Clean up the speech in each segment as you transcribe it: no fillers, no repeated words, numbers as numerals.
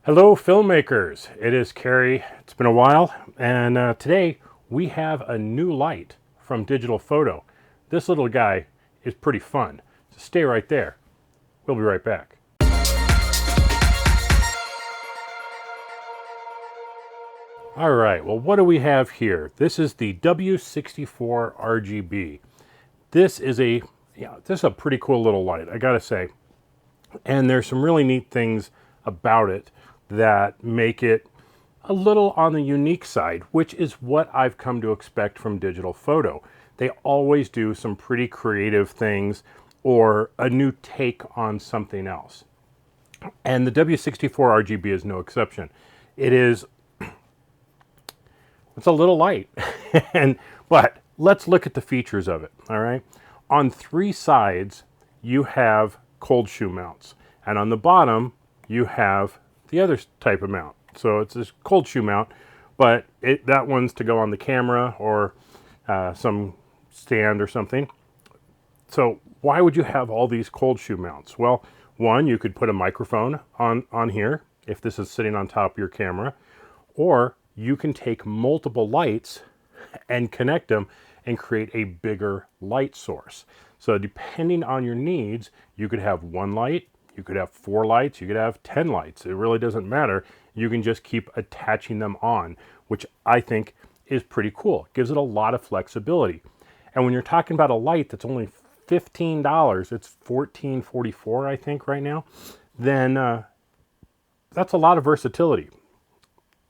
Hello filmmakers, it is Kerry. It's been a while, and today we have a new light from DigitalFoto. This little guy is pretty fun, so stay right there. We'll be right back. All right, well, what do we have here? This is the W64 RGB. This is a pretty cool little light, I gotta say. And there's some really neat things about it that make it a little on the unique side, which is what I've come to expect from DigitalFoto. They always do some pretty creative things or a new take on something else. And the W64 RGB is no exception. It's a little light, but let's look at the features of it, all right? On three sides, you have cold shoe mounts, and on the bottom, you have the other type of mount. So it's this cold shoe mount, but that one's to go on the camera or some stand or something. So why would you have all these cold shoe mounts? Well, one, you could put a microphone on here if this is sitting on top of your camera, or you can take multiple lights and connect them and create a bigger light source. So depending on your needs, you could have one light, you could have 4 lights, you could have 10 lights. It really doesn't matter. You can just keep attaching them on, which I think is pretty cool. It gives it a lot of flexibility. And when you're talking about a light that's only $15, it's $14.44 I think right now, then that's a lot of versatility.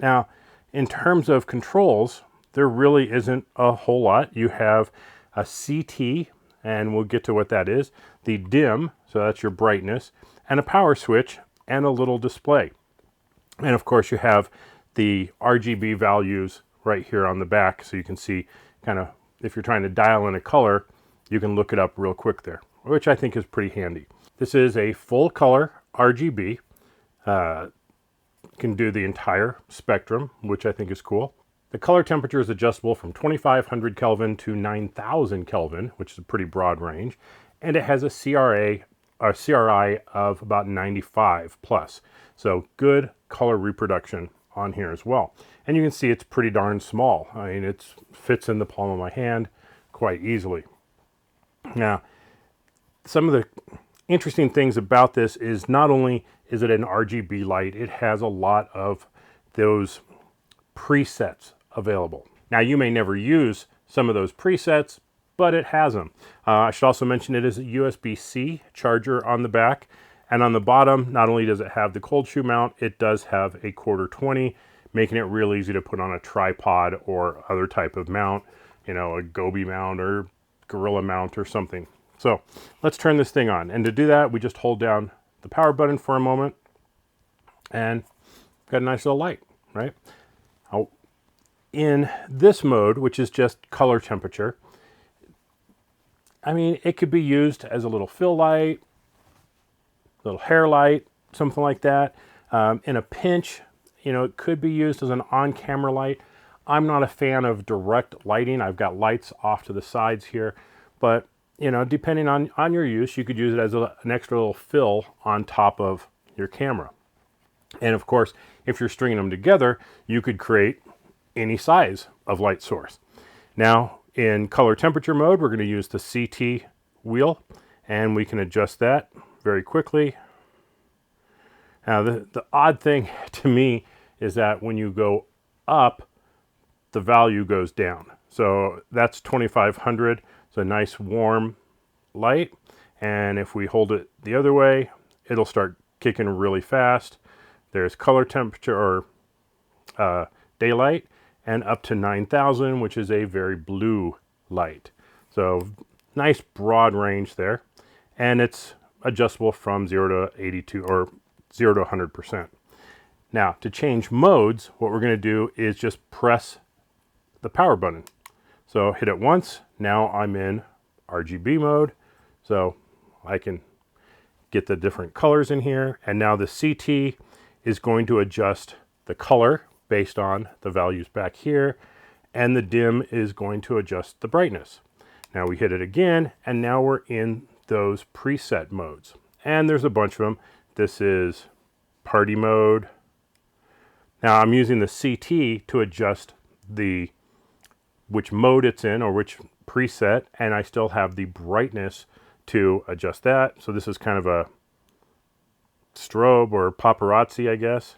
Now, in terms of controls, there really isn't a whole lot. You have a CT, and we'll get to what that is, the dim, so that's your brightness, and a power switch, and a little display. And of course you have the RGB values right here on the back, so you can see kind of, if you're trying to dial in a color, you can look it up real quick there, which I think is pretty handy. This is a full color RGB. Can do the entire spectrum, which I think is cool. The color temperature is adjustable from 2500 Kelvin to 9000 Kelvin, which is a pretty broad range, and it has a CRI of about 95 plus. So good color reproduction on here as well. And you can see it's pretty darn small. I mean, it fits in the palm of my hand quite easily. Now, some of the interesting things about this is not only is it an RGB light, it has a lot of those presets available. Now, you may never use some of those presets, but it has them. I should also mention it is a USB-C charger on the back, and on the bottom, not only does it have the cold shoe mount, it does have a 1/4-20, making it real easy to put on a tripod or other type of mount, you know, a Gobi mount or Gorilla mount or something. So let's turn this thing on. And to do that, we just hold down the power button for a moment and got a nice little light, right? Now, in this mode, which is just color temperature, I mean, it could be used as a little fill light, little hair light, something like that. In a pinch, you know, it could be used as an on-camera light. I'm not a fan of direct lighting. I've got lights off to the sides here, but you know, depending on your use, you could use it as an extra little fill on top of your camera. And of course, if you're stringing them together, you could create any size of light source. Now, in color temperature mode, we're going to use the CT wheel, and we can adjust that very quickly. Now, the odd thing to me is that when you go up, the value goes down. So that's 2500. It's a nice warm light, and if we hold it the other way, it'll start kicking really fast. There's color temperature or daylight, and up to 9000, which is a very blue light. So nice broad range there, and it's adjustable from 0 to 82 or 0 to 100%. Now, to change modes, what we're going to do is just press the power button. So hit it once. Now I'm in RGB mode. So I can get the different colors in here. And now the CT is going to adjust the color based on the values back here. And the dim is going to adjust the brightness. Now we hit it again, and now we're in those preset modes. And there's a bunch of them. This is party mode, Now I'm using the CT to adjust which mode it's in or which preset, and I still have the brightness to adjust that. So this is kind of a strobe or paparazzi, I guess.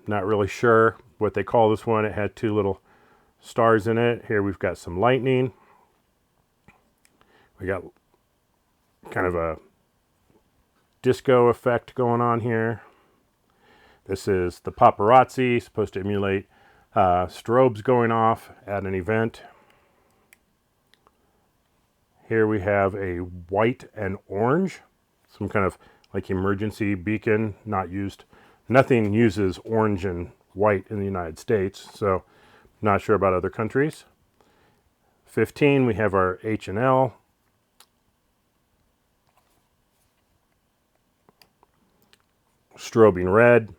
Not really sure what they call this one. It had two little stars in it. Here we've got some lightning. We got kind of a disco effect going on here. This is the paparazzi, supposed to emulate strobes going off at an event. Here we have a white and orange, some kind of like emergency beacon, not used. Nothing uses orange and white in the United States, so not sure about other countries. 15, we have our H&L. Strobing red,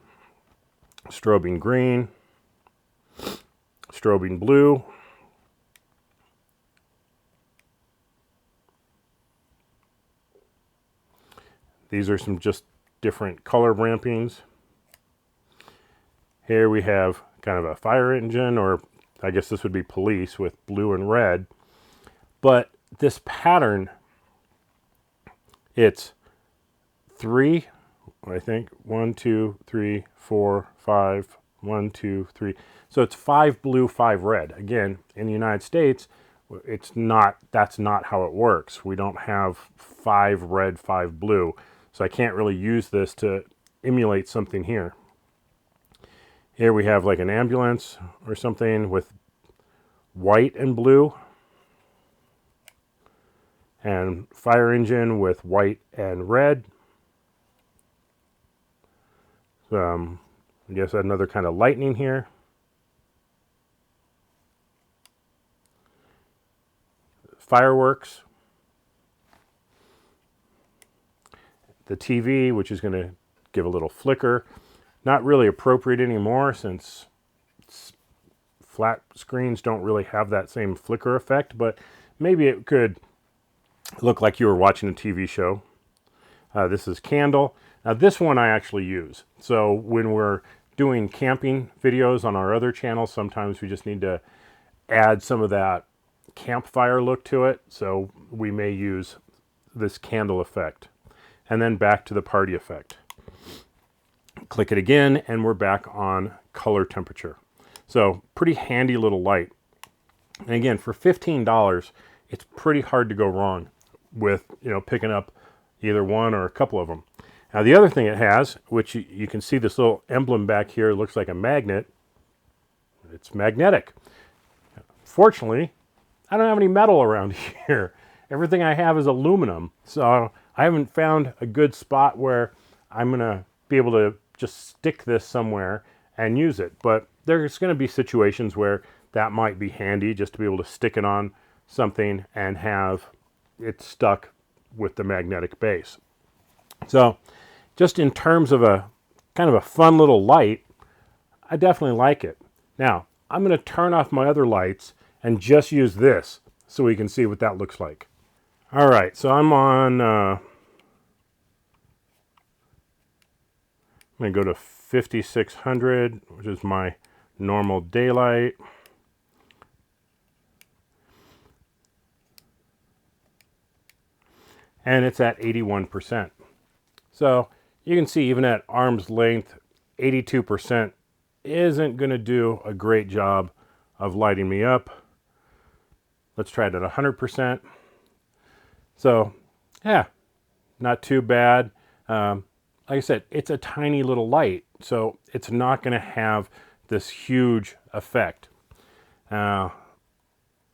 strobing green, strobing blue, these are some just different color rampings. Here we have kind of a fire engine, or I guess this would be police, with blue and red. But this pattern, it's 3, I think, 1, 2, 3, 4, 5, 1, 2, 3. So it's 5 blue, 5 red. Again, in the United States, that's not how it works. We don't have 5 red, 5 blue. So I can't really use this to emulate something here. Here we have like an ambulance or something with white and blue, and fire engine with white and red. I guess another kind of lightning here. Fireworks. The TV, which is going to give a little flicker. Not really appropriate anymore since flat screens don't really have that same flicker effect, but maybe it could look like you were watching a TV show. This is candle. Now this one I actually use. So when we're doing camping videos on our other channel, sometimes we just need to add some of that campfire look to it. So we may use this candle effect. And then back to the party effect. Click it again, and we're back on color temperature. So pretty handy little light. And again, for $15, it's pretty hard to go wrong with, picking up either one or a couple of them. Now the other thing it has, which you can see this little emblem back here, looks like a magnet. It's magnetic. Fortunately, I don't have any metal around here. Everything I have is aluminum. So I haven't found a good spot where I'm going to be able to just stick this somewhere and use it. But there's going to be situations where that might be handy, just to be able to stick it on something and have it stuck with the magnetic base. So just in terms of a kind of a fun little light, I definitely like it. Now I'm going to turn off my other lights and just use this so we can see what that looks like. All right, so I'm on, I'm going to go to 5600, which is my normal daylight. And it's at 81%. So you can see even at arm's length, 82% isn't going to do a great job of lighting me up. Let's try it at 100%. So yeah, not too bad. Like I said, it's a tiny little light, so it's not going to have this huge effect. Now,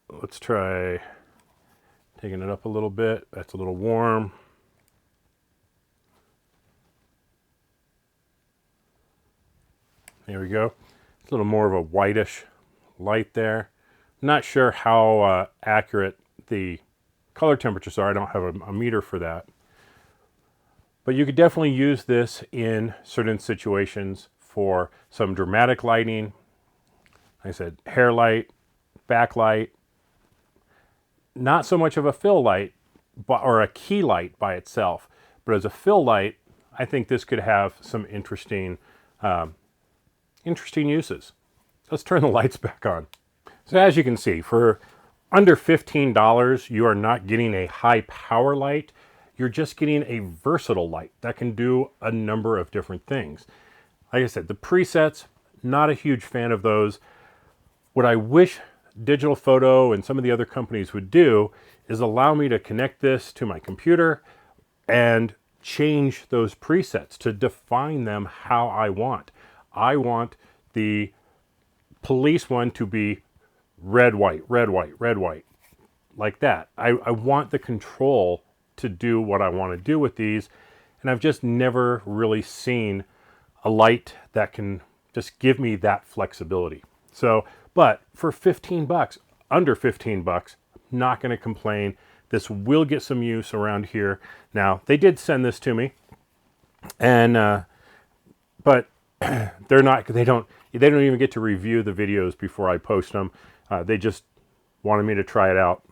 let's try taking it up a little bit. That's a little warm. There we go. It's a little more of a whitish light there. Not sure how accurate the color temperatures are. I don't have a meter for that. But you could definitely use this in certain situations for some dramatic lighting. Like I said, hair light, backlight. Not so much of a fill light, or a key light by itself. But as a fill light, I think this could have some interesting uses. Let's turn the lights back on. So as you can see, for under $15, you are not getting a high power light. You're just getting a versatile light that can do a number of different things. Like I said, the presets, not a huge fan of those. What I wish DigitalFoto and some of the other companies would do is allow me to connect this to my computer and change those presets to define them how I want. I want the police one to be red, white, red, white, red, white, like that. I want the control to do what I want to do with these, and I've just never really seen a light that can just give me that flexibility. So, but for 15 bucks, under 15 bucks, not going to complain. This will get some use around here. Now, they did send this to me, and but they don't even get to review the videos before I post them. They just wanted me to try it out,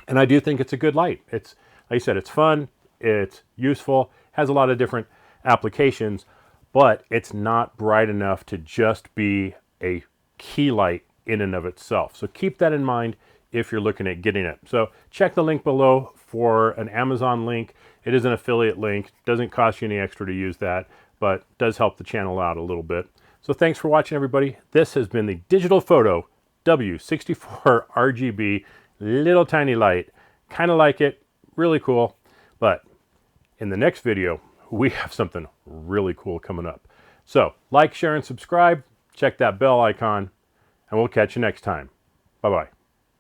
and I do think it's a good light. It's, like I said, it's fun, it's useful, has a lot of different applications, but it's not bright enough to just be a key light in and of itself. So keep that in mind if you're looking at getting it. So check the link below for an Amazon link. It is an affiliate link. Doesn't cost you any extra to use that, but does help the channel out a little bit. So thanks for watching, everybody. This has been the DigitalFoto W64 RGB, little tiny light. Kind of like it, really cool. But in the next video, we have something really cool coming up. So like, share, and subscribe. Check that bell icon, and we'll catch you next time. Bye-bye.